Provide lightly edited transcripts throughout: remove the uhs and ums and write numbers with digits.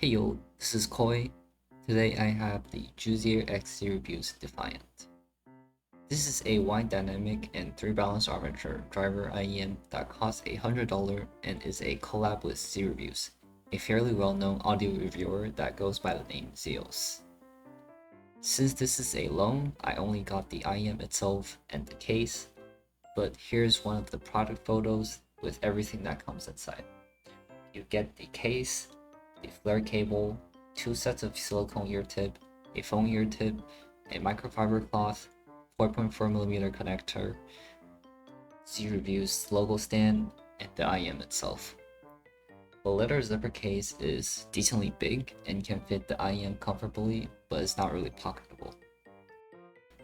Hey yo, this is Koi. Today I have the Juzear X Series Defiant. This is a wide dynamic and 3 balance armature driver IEM that costs $100 and is a collab with Syreviews, a fairly well-known audio reviewer that goes by the name Zeos. Since this is a loan, I only got the IEM itself and the case, but here's one of the product photos with everything that comes inside. You get the case, the flare cable, 2 sets of silicone ear tip, a foam ear tip, a microfiber cloth, 4.4mm connector, Zeroview's logo stand, and the IM itself. The leather zipper case is decently big and can fit the IM comfortably, but it's not really pocketable.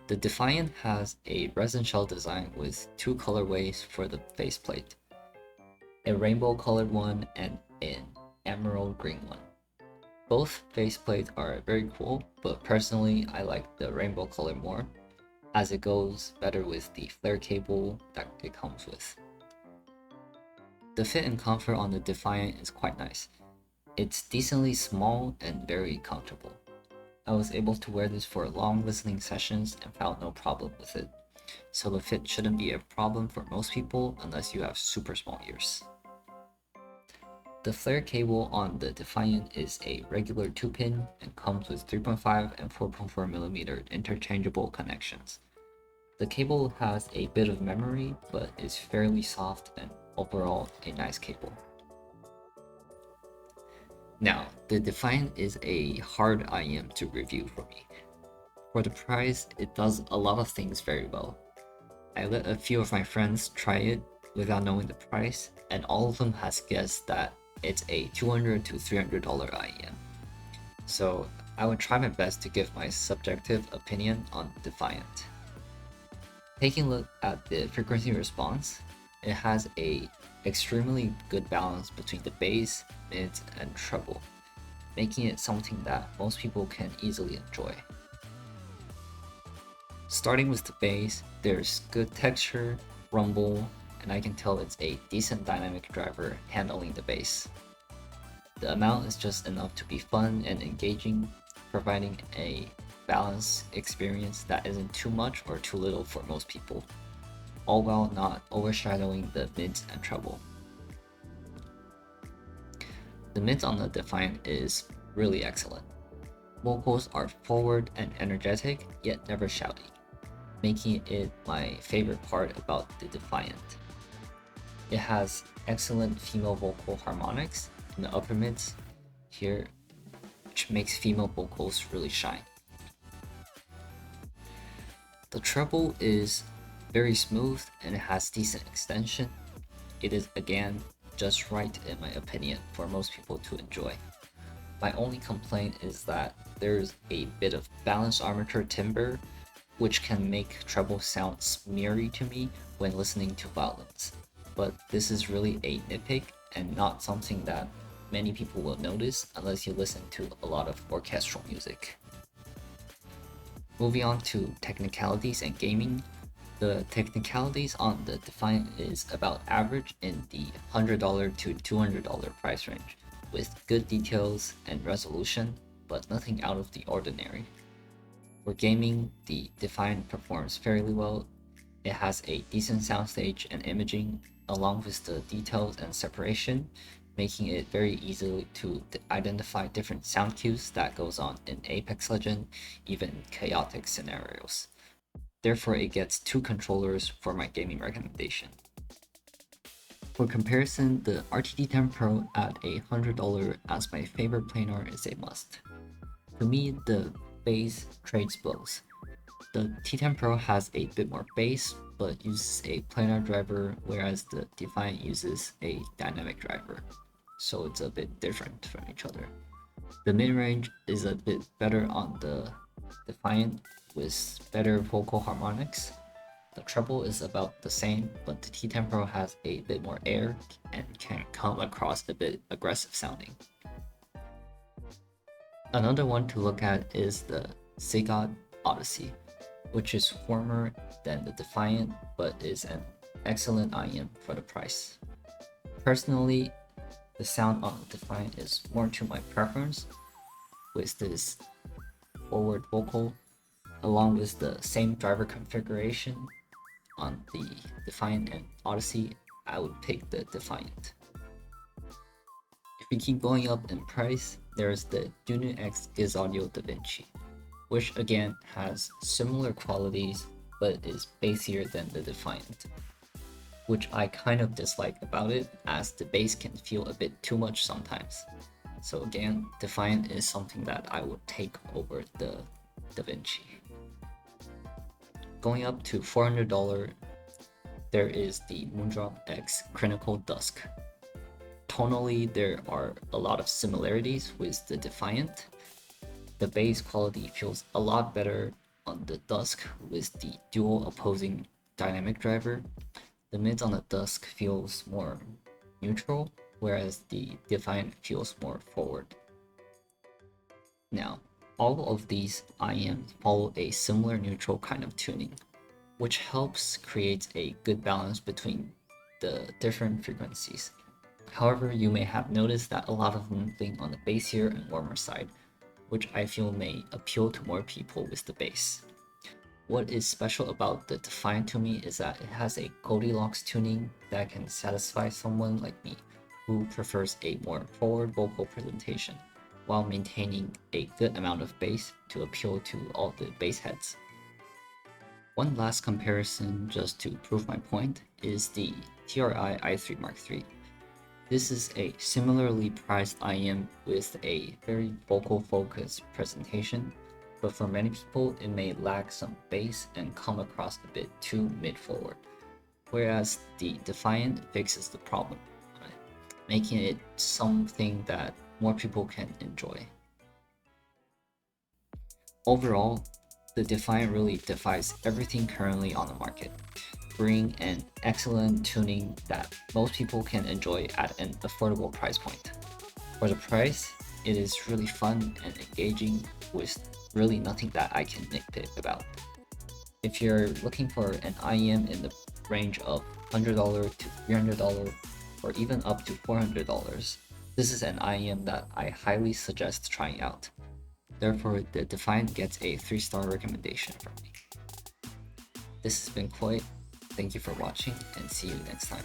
The Defiant has a resin shell design with 2 colorways for the faceplate, a rainbow colored one and an emerald green one. Both faceplates are very cool, but personally I like the rainbow color more, as it goes better with the flare cable that it comes with. The fit and comfort on the Defiant is quite nice. It's decently small and very comfortable. I was able to wear this for long listening sessions and found no problem with it, so the fit shouldn't be a problem for most people unless you have super small ears. The flare cable on the Defiant is a regular 2-pin and comes with 3.5 and 4.4mm interchangeable connections. The cable has a bit of memory, but is fairly soft and overall a nice cable. Now, the Defiant is a hard IM to review for me. For the price, it does a lot of things very well. I let a few of my friends try it without knowing the price, and all of them has guessed that it's a $200 to $300 IEM. So I would try my best to give my subjective opinion on Defiant. Taking a look at the frequency response, it has a extremely good balance between the bass, mids, and treble, making it something that most people can easily enjoy. Starting with the bass, there's good texture, rumble, and I can tell it's a decent dynamic driver handling the bass. The amount is just enough to be fun and engaging, providing a balanced experience that isn't too much or too little for most people, all while not overshadowing the mids and treble. The mids on the Defiant is really excellent. Vocals are forward and energetic, yet never shouty, making it my favorite part about the Defiant. It has excellent female vocal harmonics in the upper mids here, which makes female vocals really shine. The treble is very smooth and it has decent extension. It is again just right in my opinion for most people to enjoy. My only complaint is that there's a bit of balanced armature timbre, which can make treble sound smeary to me when listening to violins. But this is really a nitpick and not something that many people will notice unless you listen to a lot of orchestral music. Moving on to technicalities and gaming, the technicalities on the Defiant is about average in the $100 to $200 price range, with good details and resolution, but nothing out of the ordinary. For gaming, the Defiant performs fairly well. It has a decent soundstage and imaging, along with the details and separation, making it very easy to identify different sound cues that goes on in Apex Legends, even in chaotic scenarios. Therefore, it gets 2 controllers for my gaming recommendation. For comparison, the RTD10 Pro at $100 as my favorite planar is a must. To me, the bass trades blows. The T10 Pro has a bit more bass, but uses a planar driver, whereas the Defiant uses a dynamic driver, so it's a bit different from each other. The mid-range is a bit better on the Defiant with better vocal harmonics. The treble is about the same, but the T10 Pro has a bit more air and can come across a bit aggressive sounding. Another one to look at is the Xduoo Odyssey, which is warmer than the Defiant, but is an excellent IM for the price. Personally, The sound on the Defiant is more to my preference, with this forward vocal, along with the same driver configuration on the Defiant and Odyssey. I would pick the Defiant. If we keep going up in price, there's the Juno X Is Audio DaVinci, which again has similar qualities but is bassier than the Defiant, which I kind of dislike about it, as the bass can feel a bit too much sometimes. So again, Defiant is something that I would take over the DaVinci. Going up to $400, there is the Moondrop X Clinical Dusk. Tonally, there are a lot of similarities with the Defiant. The bass quality feels a lot better on the Dusk with the dual opposing dynamic driver. The mids on the Dusk feels more neutral, whereas the Defiant feels more forward. Now, all of these IEMs follow a similar neutral kind of tuning, which helps create a good balance between the different frequencies. However, you may have noticed that a lot of them being on the bassier and warmer side, which I feel may appeal to more people with the bass. What is special about the Defiant to me is that it has a Goldilocks tuning that can satisfy someone like me who prefers a more forward vocal presentation while maintaining a good amount of bass to appeal to all the bass heads. One last comparison just to prove my point is the TRI i3 Mark III. This is a similarly priced IEM with a very vocal focused presentation, but for many people it may lack some bass and come across a bit too mid-forward, whereas the Defiant fixes the problem, making it something that more people can enjoy. Overall, the Defiant really defies everything currently on the market, bringing an excellent tuning that most people can enjoy at an affordable price point. For the price, it is really fun and engaging with really nothing that I can nitpick about. If you're looking for an IEM in the range of $100 to $300 or even up to $400, this is an IEM that I highly suggest trying out. Therefore, the Defiant gets a 3-star recommendation from me. This has been Koi. Thank you for watching and see you next time.